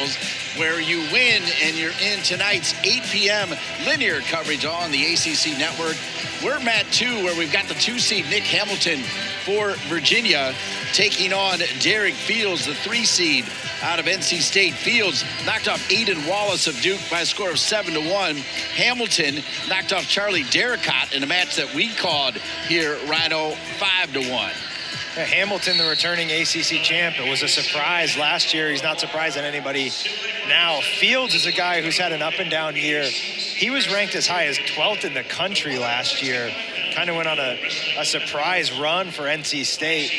semifinals where you win, and you're in tonight's 8 p.m. linear coverage on the ACC network. We're Mat 2, where we've got the 2-seed Nick Hamilton for Virginia taking on Derek Fields, the 3-seed out of NC State. Fields knocked off Aiden Wallace of Duke by a score of 7-1. Hamilton knocked off Charlie Derricott in a match that we called here, Rhino, 5-1. Hamilton, the returning ACC champ, it was a surprise last year. He's not surprised at anybody now. Fields is a guy who's had an up and down year. He was ranked as high as 12th in the country last year. Kind of went on a surprise run for NC State.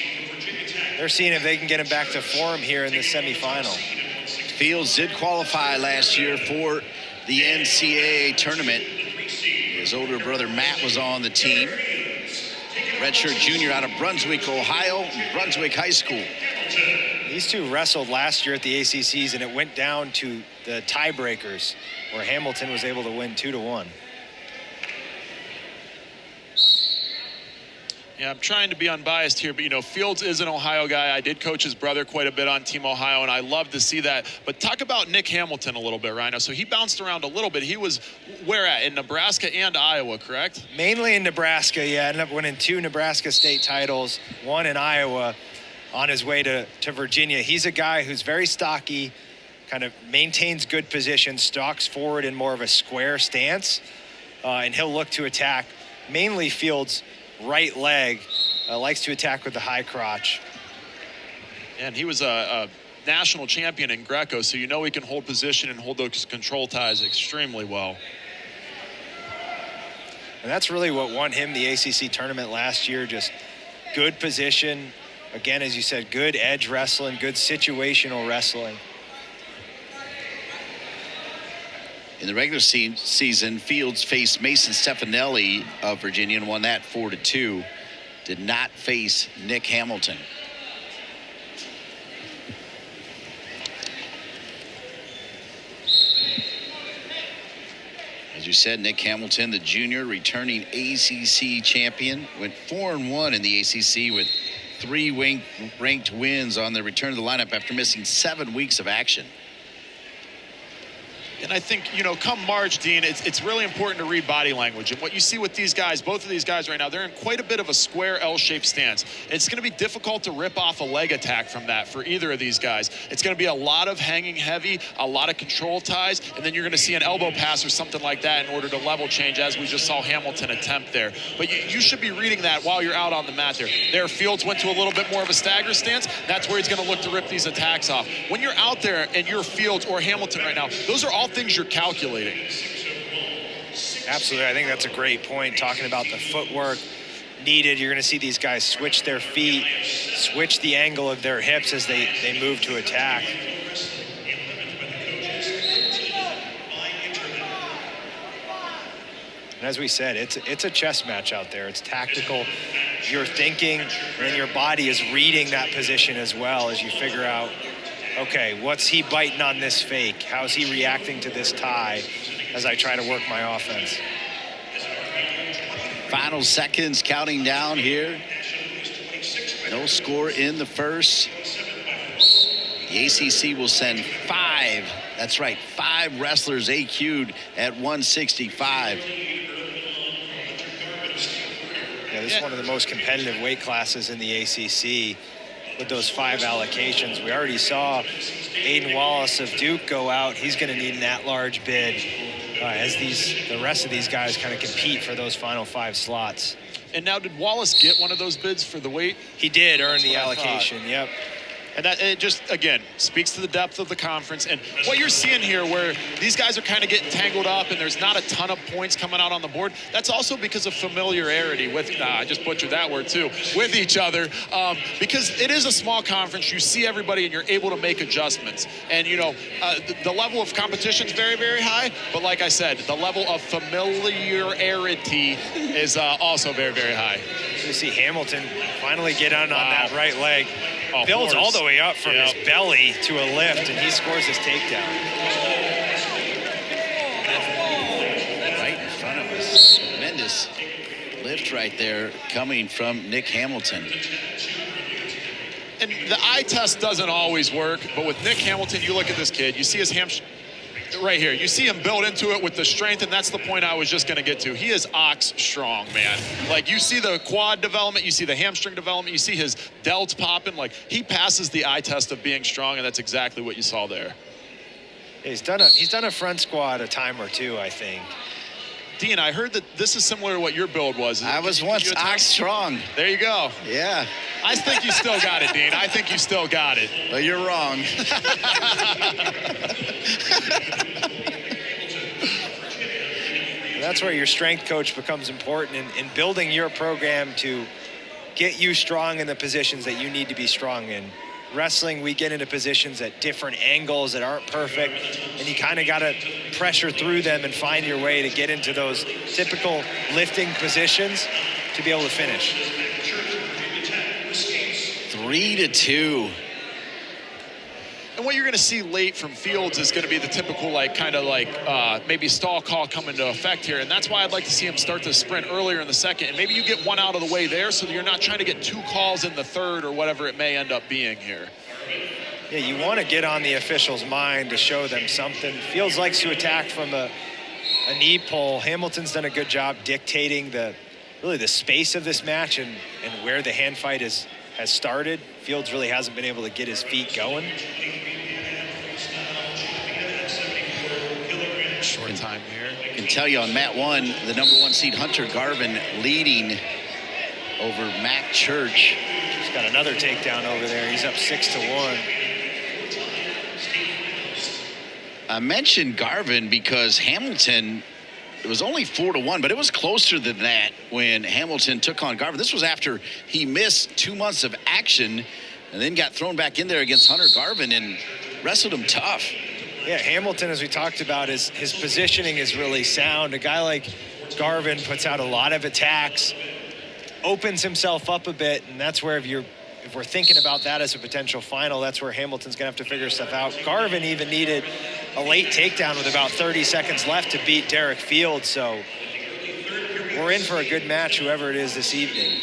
They're seeing if they can get him back to form here in the semifinal. Fields did qualify last year for the NCAA tournament. His older brother Matt was on the team. Redshirt junior out of Brunswick, Ohio, Brunswick High School. These two wrestled last year at the ACCs, and it went down to the tiebreakers, where Hamilton was able to win 2-1. Yeah, I'm trying to be unbiased here, but, you know, Fields is an Ohio guy. I did coach his brother quite a bit on Team Ohio, and I love to see that. But talk about Nick Hamilton a little bit, Rhino. So he bounced around a little bit. He was where at? In Nebraska and Iowa, correct? Mainly in Nebraska, yeah. Ended up winning 2 Nebraska State titles, 1 in Iowa on his way to Virginia. He's a guy who's very stocky, kind of maintains good position, stalks forward in more of a square stance, and he'll look to attack. Mainly Fields' right leg, likes to attack with the high crotch. And he was a national champion in Greco, so you know he can hold position and hold those control ties extremely well. And that's really what won him the ACC tournament last year, just good position. Again, as you said, good edge wrestling, good situational wrestling. In the regular season, Fields faced Mason Stefanelli of Virginia and won that 4-2. Did not face Nick Hamilton. As you said, Nick Hamilton, the junior, returning ACC champion, went 4-1 in the ACC with 3 ranked wins on the return to the lineup after missing 7 weeks of action. And I think, you know, come March, Dean, it's really important to read body language. And what you see with these guys, both of these guys right now, they're in quite a bit of a square L-shaped stance. It's going to be difficult to rip off a leg attack from that for either of these guys. It's going to be a lot of hanging heavy, a lot of control ties, and then you're going to see an elbow pass or something like that in order to level change, as we just saw Hamilton attempt there. But you should be reading that while you're out on the mat there. There, Fields went to a little bit more of a stagger stance. That's where he's going to look to rip these attacks off. When you're out there and you're Fields or Hamilton right now, those are all things you're calculating. Absolutely. I think that's a great point, talking about the footwork needed. You're going to see these guys switch their feet, switch the angle of their hips as they move to attack. And as we said, it's a chess match out there. It's tactical. You're thinking, and then your body is reading that position as well as you figure out, okay, what's he biting on this fake? How's he reacting to this tie as I try to work my offense? Final seconds counting down here. No score in the first. The ACC will send 5. That's right, 5 wrestlers AQ'd at 165. Yeah, this is one of the most competitive weight classes in the ACC. With those 5 allocations, we already saw Aiden Wallace of Duke go out. He's going to need an at-large bid as the rest of these guys kind of compete for those final 5 slots. And now, did Wallace get one of those bids for the weight? He did earn the allocation. Yep. And that, it just, again, speaks to the depth of the conference. And what you're seeing here, where these guys are kind of getting tangled up and there's not a ton of points coming out on the board, that's also because of familiarity with, I just butchered that word too, with each other. Because it is a small conference, you see everybody and you're able to make adjustments. And, you know, the level of competition is very, very high. But like I said, the level of familiarity is also very, very high. You see Hamilton finally get on that right leg. Oh, builds all the way up from his belly to a lift, and he scores his takedown. Right in front of us. Tremendous lift right there coming from Nick Hamilton. And the eye test doesn't always work, but with Nick Hamilton, you look at this kid, you see his hamstring right here. You see him build into it with the strength, and that's the point I was just going to get to. He is ox strong, man. Like, you see the quad development, you see the hamstring development, you see his delts popping. Like, he passes the eye test of being strong, and that's exactly what you saw there. He's done a front squat a time or two, I think. Dean, I heard that this is similar to what your build was. I was once ox strong. There you go. Yeah. I think you still got it, Dean. I think you still got it. Well, you're wrong. That's where your strength coach becomes important in building your program to get you strong in the positions that you need to be strong in. Wrestling, we get into positions at different angles that aren't perfect, and you kind of got to pressure through them and find your way to get into those typical lifting positions to be able to finish. 3-2. And what you're going to see late from Fields is going to be the typical, maybe stall call come into effect here. And that's why I'd like to see him start to sprint earlier in the second. And maybe you get one out of the way there so that you're not trying to get 2 calls in the third or whatever it may end up being here. Yeah, you want to get on the official's mind to show them something. Fields likes to attack from a knee pull. Hamilton's done a good job dictating the space of this match and where the hand fight has started. Fields really hasn't been able to get his feet going. Short time here. I can tell you on mat 1, the #1 seed Hunter Garvin leading over Mac Church. He's got another takedown over there. He's up 6-1. I mentioned Garvin because Hamilton, it was only 4-1, but it was closer than that when Hamilton took on Garvin. This was after he missed 2 months of action and then got thrown back in there against Hunter Garvin and wrestled him tough. Yeah, Hamilton, as we talked about, his positioning is really sound. A guy like Garvin puts out a lot of attacks, opens himself up a bit, and that's where if we're thinking about that as a potential final, that's where Hamilton's going to have to figure stuff out. Garvin even needed a late takedown with about 30 seconds left to beat Derek Fields, so we're in for a good match, whoever it is this evening.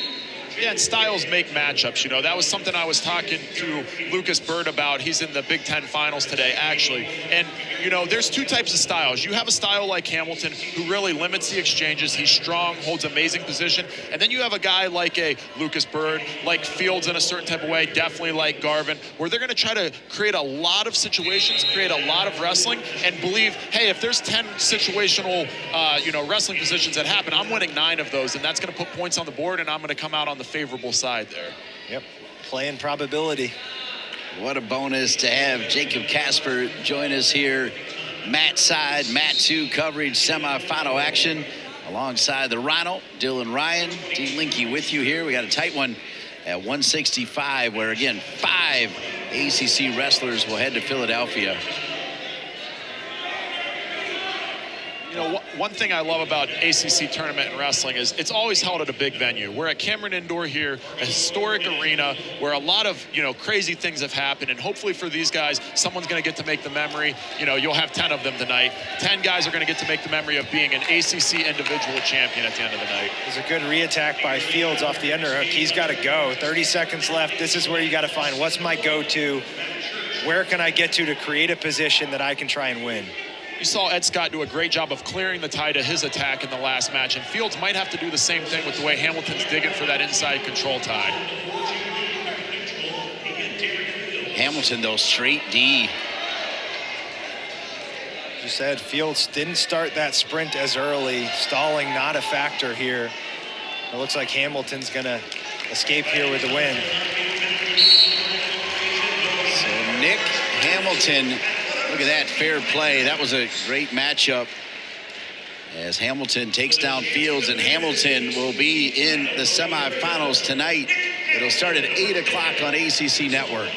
Yeah, and styles make matchups. You know, that was something I was talking to Lucas Bird about. He's in the Big Ten finals today, actually. And, you know, there's 2 types of styles. You have a style like Hamilton who really limits the exchanges. He's strong, holds amazing position. And then you have a guy like a Lucas Bird, like Fields in a certain type of way, definitely like Garvin, where they're going to try to create a lot of situations, create a lot of wrestling, and believe, hey, if there's 10 situational, wrestling positions that happen, I'm winning 9 of those, and that's going to put points on the board, and I'm going to come out on the favorable side there. Yep, playing probability. What a bonus to have Jacob Casper join us here. Mat side, mat 2 coverage, semifinal action alongside the Rhino, Dylan Ryan, Dean Linke with you here. We got a tight one at 165 where, again, 5 ACC wrestlers will head to Philadelphia. You know, one thing I love about ACC tournament in wrestling is it's always held at a big venue. We're at Cameron Indoor here, a historic arena where a lot of, crazy things have happened. And hopefully for these guys, someone's going to get to make the memory. You'll have 10 of them tonight. 10 guys are going to get to make the memory of being an ACC individual champion at the end of the night. There's a good re-attack by Fields off the underhook. He's got to go. 30 seconds left. This is where you got to find what's my go-to. Where can I get to create a position that I can try and win? You saw Ed Scott do a great job of clearing the tie to his attack in the last match, and Fields might have to do the same thing with the way Hamilton's digging for that inside control tie. Hamilton, though, straight D. You said Fields didn't start that sprint as early. Stalling not a factor here. It looks like Hamilton's going to escape here with the win. So Nick Hamilton, look at that fair play. That was a great matchup as Hamilton takes down Fields, and Hamilton will be in the semifinals tonight. It'll start at 8 o'clock on ACC Network.